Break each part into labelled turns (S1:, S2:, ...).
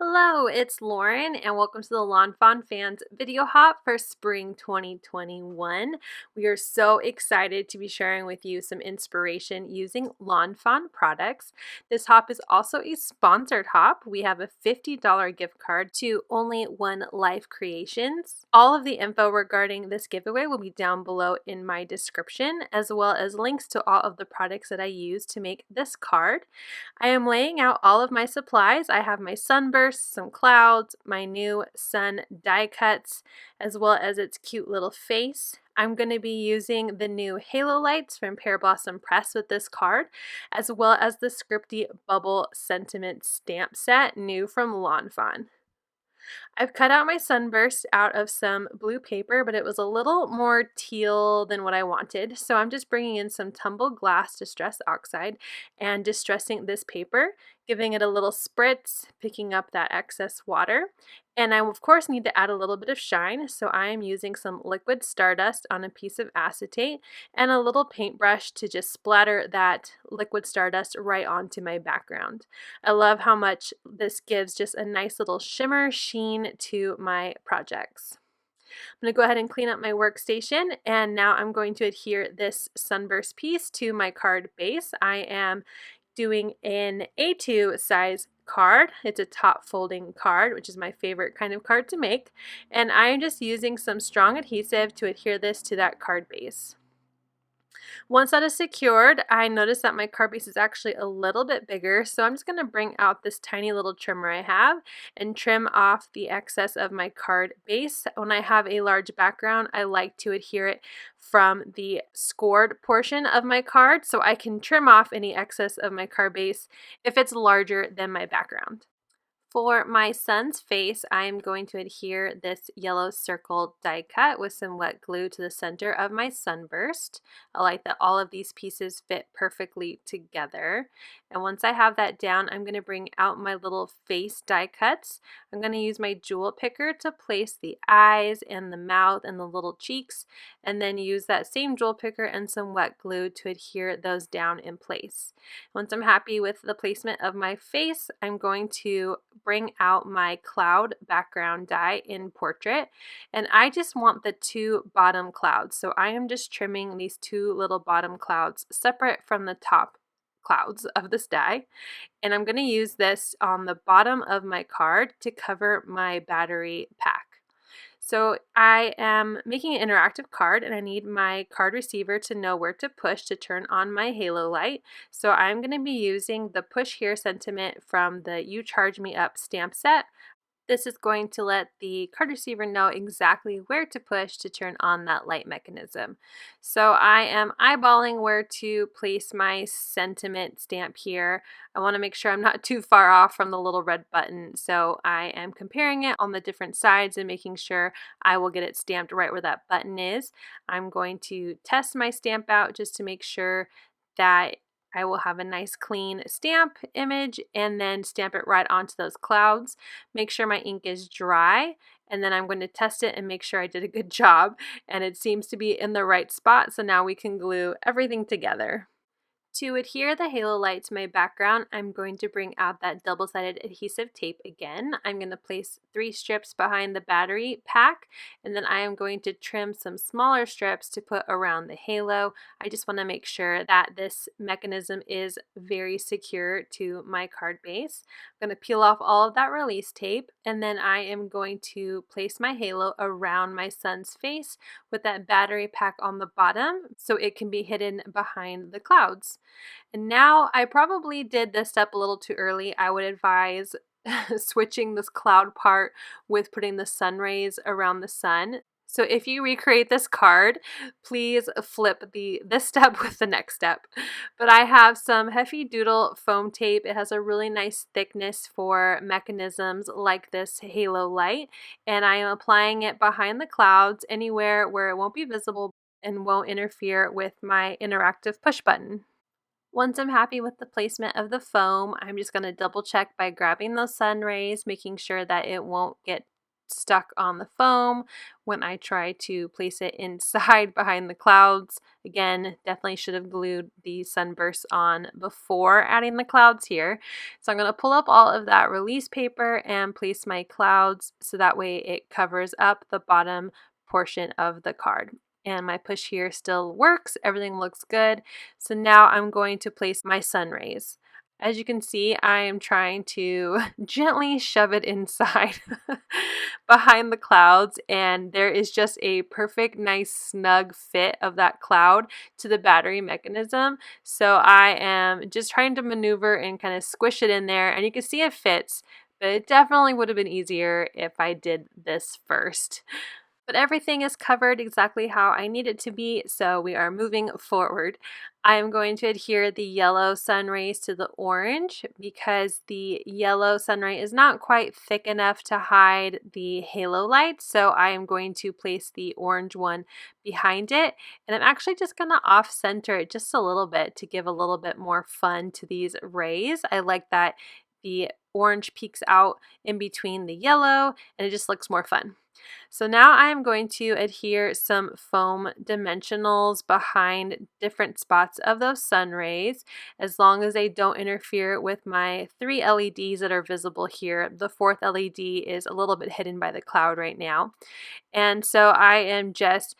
S1: Hello, it's Lauren, and welcome to the Lawn Fawn Fans video hop for spring 2021. We are so excited to be sharing with you some inspiration using Lawn Fawn products. This hop is also a sponsored hop. We have a $50 gift card to Only One Life Creations. All of the info regarding this giveaway will be down below in my description, as well as links to all of the products that I use to make this card. I am laying out all of my supplies. I have my Sunburst, some clouds, my new sun die cuts, as well as its cute little face. I'm going to be using the new halo lights from Pearblossom Press with this card, as well as the Scripty Bubble Sentiment stamp set, new from Lawn Fawn. I've cut out my Sunburst out of some blue paper, but it was a little more teal than what I wanted. So I'm just bringing in some Tumbled glass distress oxide and distressing this paper, giving it a little spritz, picking up that excess water. And I, of course, need to add a little bit of shine, so I am using some liquid Stardust on a piece of acetate and a little paintbrush to just splatter that liquid Stardust right onto my background. I love how much this gives just a nice little shimmer sheen to my projects. I'm going to go ahead and clean up my workstation, and now I'm going to adhere this Sunburst piece to my card base. I am doing an A2 size card. It's a top folding card, which is my favorite kind of card to make, and I'm just using some strong adhesive to adhere this to that card base. Once that is secured, I noticed that my card base is actually a little bit bigger, so I'm just going to bring out this tiny little trimmer I have and trim off the excess of my card base. When I have a large background, I like to adhere it from the scored portion of my card so I can trim off any excess of my card base if it's larger than my background. For my son's face, I am going to adhere this yellow circle die cut with some wet glue to the center of my Sunburst. I like that all of these pieces fit perfectly together. And once I have that down, I'm going to bring out my little face die cuts. I'm going to use my jewel picker to place the eyes and the mouth and the little cheeks, and then use that same jewel picker and some wet glue to adhere those down in place. Once I'm happy with the placement of my face, I'm going to bring out my cloud background die in Portrait, and I just want the two bottom clouds, so I am just trimming these two little bottom clouds separate from the top clouds of this die, and I'm going to use this on the bottom of my card to cover my battery pack. So I am making an interactive card, and I need my card receiver to know where to push to turn on my halo light. So I'm going to be using the Push Here sentiment from the You Charge Me Up stamp set. This is going to let the card receiver know exactly where to push to turn on that light mechanism. So I am eyeballing where to place my sentiment stamp here. I want to make sure I'm not too far off from the little red button, so I am comparing it on the different sides and making sure I will get it stamped right where that button is. I'm going to test my stamp out just to make sure that I will have a nice clean stamp image and then stamp it right onto those clouds. Make sure my ink is dry, and then I'm going to test it and make sure I did a good job, and it seems to be in the right spot, so now we can glue everything together. To adhere the halo light to my background, I'm going to bring out that double-sided adhesive tape again. I'm going to place 3 strips behind the battery pack, and then I am going to trim some smaller strips to put around the halo. I just want to make sure that this mechanism is very secure to my card base. I'm going to peel off all of that release tape, and then I am going to place my halo around my son's face with that battery pack on the bottom so it can be hidden behind the clouds. And now I probably did this step a little too early. I would advise switching this cloud part with putting the sun rays around the sun. So if you recreate this card, please flip this step with the next step. But I have some Heavy Doodle foam tape. It has a really nice thickness for mechanisms like this halo light, and I am applying it behind the clouds anywhere where it won't be visible and won't interfere with my interactive push button. Once I'm happy with the placement of the foam, I'm just going to double check by grabbing those sun rays, making sure that it won't get stuck on the foam when I try to place it inside behind the clouds. Again, definitely should have glued the Sunburst on before adding the clouds here. So I'm going to pull up all of that release paper and place my clouds so that way it covers up the bottom portion of the card. And my push here still works. Everything looks good. So now I'm going to place my sun rays. As you can see, I am trying to gently shove it inside behind the clouds, and there is just a perfect, nice, snug fit of that cloud to the battery mechanism. So I am just trying to maneuver and kind of squish it in there, and you can see it fits, but it definitely would have been easier if I did this first. But everything is covered exactly how I need it to be, so we are moving forward. I am going to adhere the yellow sun rays to the orange because the yellow sun ray is not quite thick enough to hide the halo light, so I am going to place the orange one behind it, and I'm actually just going to off-center it just a little bit to give a little bit more fun to these rays. I like that the orange peeks out in between the yellow, and it just looks more fun. So now I'm going to adhere some foam dimensionals behind different spots of those sun rays, as long as they don't interfere with my 3 LEDs that are visible here. The 4th LED is a little bit hidden by the cloud right now. And so I am just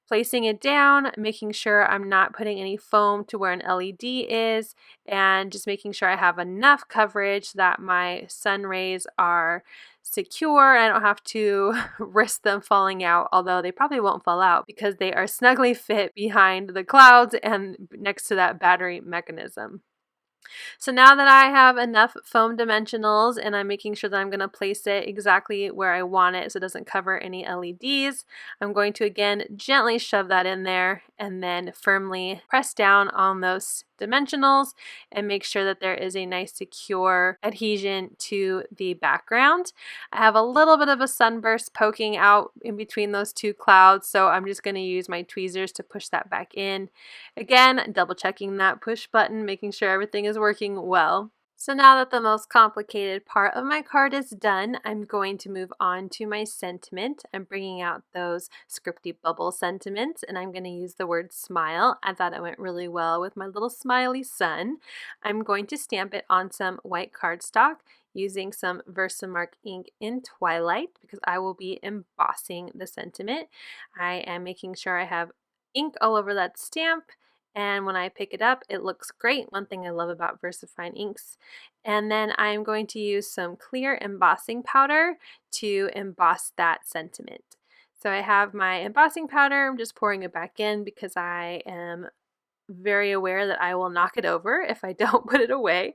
S1: placing it down, making sure I'm not putting any foam to where an LED is, and just making sure I have enough coverage that my sun rays are secure and I don't have to risk them falling out, although they probably won't fall out because they are snugly fit behind the clouds and next to that battery mechanism. So now that I have enough foam dimensionals and I'm making sure that I'm going to place it exactly where I want it so it doesn't cover any LEDs, I'm going to again gently shove that in there and then firmly press down on those dimensionals and make sure that there is a nice secure adhesion to the background. I have a little bit of a sunburst poking out in between those two clouds, so I'm just going to use my tweezers to push that back in. Again, double checking that push button, making sure everything is working well. So now that the most complicated part of my card is done, I'm going to move on to my sentiment. I'm bringing out those Scripty bubble sentiments, and I'm going to use the word smile. I thought it went really well with my little smiley sun. I'm going to stamp it on some white cardstock using some Versamark ink in Twilight because I will be embossing the sentiment. I am making sure I have ink all over that stamp, and when I pick it up, it looks great. One thing I love about VersaFine inks. And then I'm going to use some clear embossing powder to emboss that sentiment. So I have my embossing powder. I'm just pouring it back in because I am very aware that I will knock it over if I don't put it away.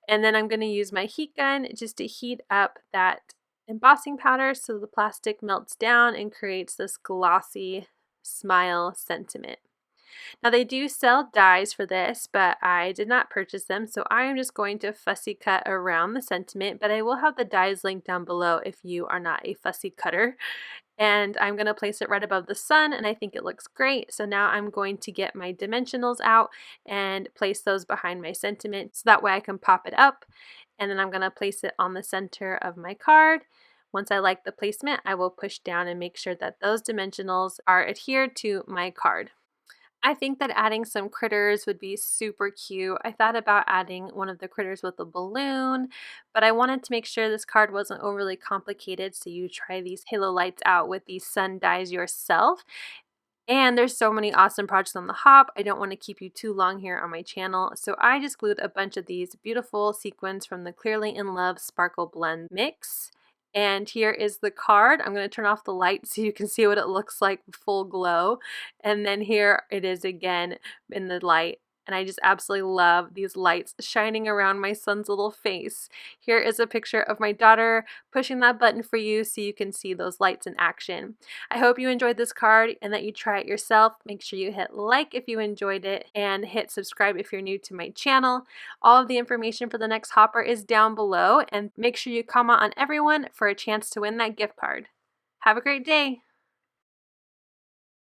S1: And then I'm going to use my heat gun just to heat up that embossing powder so the plastic melts down and creates this glossy smile sentiment. Now they do sell dies for this, but I did not purchase them, so I am just going to fussy cut around the sentiment, but I will have the dies linked down below if you are not a fussy cutter. And I'm going to place it right above the sun, and I think it looks great. So now I'm going to get my dimensionals out and place those behind my sentiment so that way I can pop it up, and then I'm going to place it on the center of my card. Once I like the placement, I will push down and make sure that those dimensionals are adhered to my card. I think that adding some critters would be super cute. I thought about adding one of the critters with a balloon, but I wanted to make sure this card wasn't overly complicated, so you try these halo lights out with these sun dies yourself. And there's so many awesome projects on the hop. I don't want to keep you too long here on my channel, so I just glued a bunch of these beautiful sequins from the Clearly in Love Sparkle Blend Mix. And here is the card. I'm going to turn off the light so you can see what it looks like full glow. And then here it is again in the light. And I just absolutely love these lights shining around my son's little face. Here is a picture of my daughter pushing that button for you so you can see those lights in action. I hope you enjoyed this card and that you try it yourself. Make sure you hit like if you enjoyed it and hit subscribe if you're new to my channel. All of the information for the next hopper is down below, and make sure you comment on everyone for a chance to win that gift card. Have a great day!